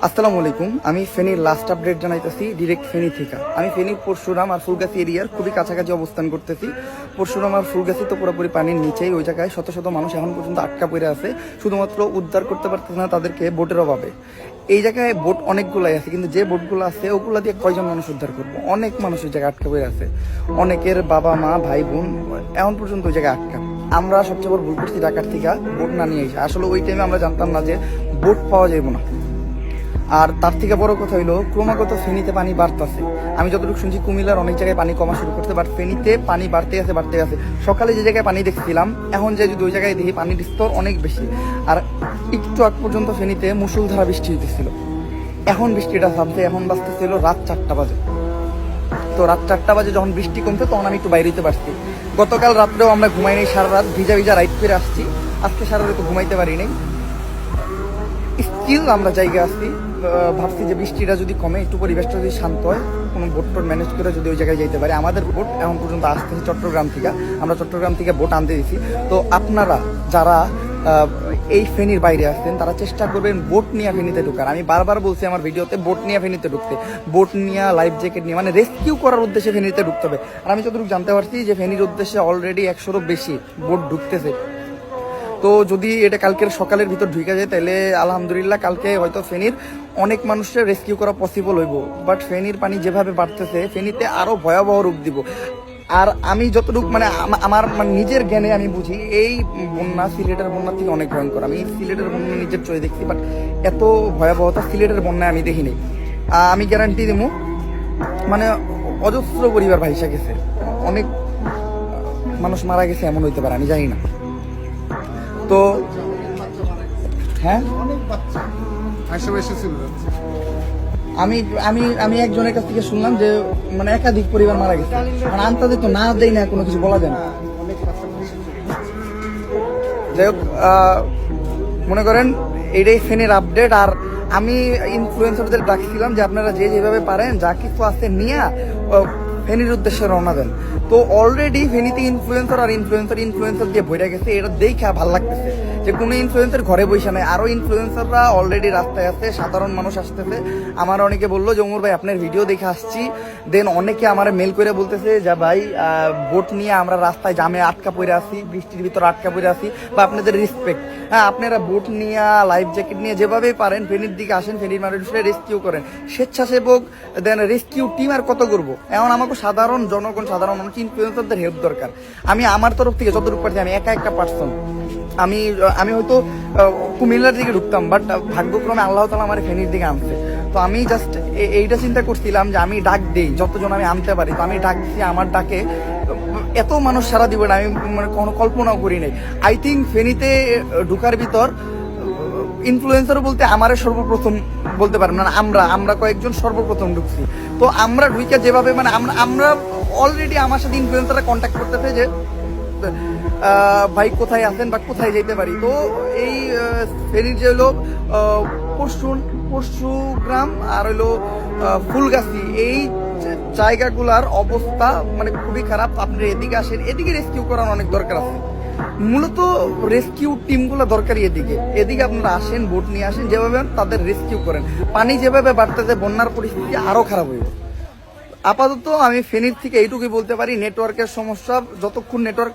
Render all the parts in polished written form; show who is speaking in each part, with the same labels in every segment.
Speaker 1: আসসালামু আলাইকুম। আমি ফেনীর লাস্ট আপডেট জানাইতেছি ডিরেক্ট ফেনী থেকে। আমি ফেনীর পরশুরাম আর ফুলগাছি এরিয়ার খুবই কাছাকাছি অবস্থান করতেছি। পরশুরাম আর ফুলগাছি তো পুরোপুরি পানির নিচেই, ওই জায়গায় শত শত মানুষ এখন পর্যন্ত আটকা পড়ে আছে, শুধুমাত্র উদ্ধার করতে পারতেছে না তাদেরকে বোটের অভাবে। এই জায়গায় বোট অনেকগুলাই আছে, কিন্তু যে বোটগুলো আছে ওগুলো দিয়ে কয়জন মানুষ উদ্ধার করবো? অনেক মানুষ ওই জায়গায় আটকা পড়ে আছে, অনেকের বাবা মা ভাই বোন এখন পর্যন্ত ওই জায়গায় আটকা। আমরা সবচেয়ে বড় ভুল করছি ঢাকার থেকে বোট না নিয়ে এসে। আসলে ওই টাইমে আমরা জানতাম না যে বোট পাওয়া যাবে না। আর তার থেকে বড় কথা হইলো ক্রমাগত ফেনীতে পানি বাড়তেছে। আমি যতটুকু শুনছি কুমিল্লার অনেক জায়গায় পানি কমা শুরু করছে, বাট ফেনীতে পানি বাড়তে আছে। সকালে যে জায়গায় পানি দেখছিলাম, এখন যে যদি ওই জায়গায় দেখি পানির স্তর অনেক বেশি। আর একটু আগ পর্যন্ত ফেনীতে মুষলধারা বৃষ্টি হইতেছিল, এখন বৃষ্টিটা থামছে। এখন বাজতেছিল রাত 4টা বাজে। তো রাত 4টা বাজে যখন বৃষ্টি কমছে তখন আমি একটু বাইরে হতে পারছি। গতকাল রাত্রেও আমরা ঘুমাই নাই, সারা রাত ভিজা রাইড করে আসছি। আজকে সারা রাত ঘুমাইতে পারি নাই, স্টিল আমরা জায়গায় আসছি। ভাবছি যে বৃষ্টিটা যদি কমে, একটু পরিবেশটা যদি শান্ত হয়, কোনো বোট টোট ম্যানেজ করে যদি ওই জায়গায় যেতে পারে। আমাদের বোট এখন পর্যন্ত আসতেছে চট্টগ্রাম থেকে, আমরা চট্টগ্রাম থেকে বোট আনতে দিয়েছি। তো আপনারা যারা এই ফেনীর বাইরে আসছেন তারা চেষ্টা করবেন বোট নিয়ে ফেনীতে ঢুকার। আমি বারবার বলছি আমার ভিডিওতে বোট নিয়ে ফেনীতে ঢুকতে, বোট নিয়ে লাইফ জ্যাকেট নিয়ে, মানে রেস্কিউ করার উদ্দেশ্যে ফেনীতে ঢুকতে হবে। আর আমি যতটুকু জানতে পারছি যে ফেনীর উদ্দেশ্যে অলরেডি 100-রও বেশি বোট ঢুকতেছে। তো যদি এটা কালকের সকালের ভিতর ঢুকে যায় তাহলে আলহামদুলিল্লাহ, কালকে হয়তো ফেনীর অনেক মানুষের রেস্কিউ করা পসিবল হইব। বাট ফেনীর পানি যেভাবে বাড়তেছে, ফেনীতে আরো ভয়াবহ রূপ দিব। আর আমি যতটুকু মানে আমার নিজের জ্ঞানে আমি বুঝি, এই বন্যা সিলেটের বন্যার থেকে অনেক ভয়ঙ্কর। আমি সিলেটের বন্যা নিজের চোখে দেখছি, বাট এত ভয়াবহতা সিলেটের বন্যায় আমি দেখিনি। আমি গ্যারান্টি দিব, মানে অজস্র পরিবার ভাইসা গেছে, অনেক মানুষ মারা গেছে, এমন হইতে পারে, আমি জানি না। তো হ্যাঁ, আমি আমি আমি একজনের কাছ থেকে শুনলাম যে মানে একাধিক পরিবার মারা গেছে, মানে আন্তাজে তো না দেই না, কোনো কিছু বলা যায় না। যাই হোক, মনে করেন এটাই ফেনীর আপডেট। আর আমি ইনফ্লুয়েন্সারদের ডাকছিলাম যে আপনারা যে যেভাবে পারেন যা কিছু আছে নিয়ে ফেনীর উদ্দেশ্যে রওনা দেন। তো অলরেডি ফেনীতে ইনফ্লুয়েন্সার দিয়ে বইরা গেছে। এটা দেখে ভালো লাগতেছে যে কোনো ইনফ্লুয়েন্সার ঘরে বসে নাই, আরো ইনফ্লুয়েন্সাররা অলরেডি রাস্তায় আছে, সাধারণ মানুষ আসতেছে। আমার অনেকে বললো যে ওমর ভাই আপনার ভিডিও দেখে আসছি। দেন অনেকে আমার মেল করে বলতেছে যে ভাই বোট নিয়ে আমরা রাস্তায় জামে আটকা পড়ে আসি, বৃষ্টির ভিতর আটকা পড়ে আসি, বা আপনাদের রেসপেক্ট। হ্যাঁ, আপনারা বোট নিয়ে লাইফ জ্যাকেট নিয়ে যেভাবেই পারেন ফেনীর দিকে আসেন, ফেনীর মানুষরা রেস্কিউ করেন। স্বেচ্ছাসেবক দেন রেস্কিউ টিম আর কত করবো? এখন আমাকে সাধারণ জনগণ, সাধারণ মানুষ, ইনফ্লুয়েন্সারদের হেল্প দরকার। আমি আমার তরফ থেকে যতটুকু পারছি, আমি একটা পার্সন, আমি হয়তো কুমিল্লার দিকে ঢুকতাম, বাট ভাগ্যক্রমে আল্লাহ তাআলা আমার ফেনীর দিকে আনছে। তো আমি জাস্ট এইটা চিন্তা করছিলাম যে আমি ডাক দেই, যতজন আমি আনতে পারি। তো আমি ডাকছি, আমার ডাকে এত মানুষ সারা দিবে না, আমি মানে কোনো কল্পনাও করি নাই। আই থিঙ্ক ফেনীতে ঢুকার ভিতর ইনফ্লুয়েন্সার বলতে আমারে সর্বপ্রথম বলতে পারেন, মানে আমরা কয়েকজন সর্বপ্রথম ঢুকছি। তো আমরা ঢুইকা যেভাবে মানে আমরা অলরেডি আমার সাথে ইনফ্লুয়েন্সাররা কন্ট্যাক্ট করতেছে যে ভাই কোথায় আছেন বা কোথায় যেতে পারি। তো এই ফেনীর যে হলো পরশুগ্রাম আর হলো ফুলগাছি, এই জায়গাগুলার অবস্থা মানে খুবই খারাপ। আপনি এদিকে আসেন, এদিকে রেস্কিউ করার অনেক দরকার আছে। মূলত রেস্কিউ টিমগুলো দরকারি এদিকে আপনারা আসেন, বোট নিয়ে আসেন, যেভাবে তাদের রেস্কিউ করেন। পানি যেভাবে বাড়তেছে, বন্যার পরিস্থিতি আরো খারাপ হইব। আপাতত আমি ফেনীর থেকে এইটুকুই বলতে পারি, নেটওয়ার্কের সমস্যা। যতক্ষণ নেটওয়ার্ক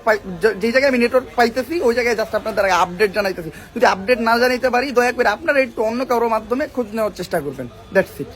Speaker 1: যে জায়গায় আমি নেটওয়ার্ক পাইতেছি ওই জায়গায় জাস্ট আপনাদের আপডেট জানাইতেছি। যদি আপডেট না জানাইতে পারি, দয়া করে আপনারা একটু অন্য কারোর মাধ্যমে খোঁজ নেওয়ার চেষ্টা করবেন। That's it.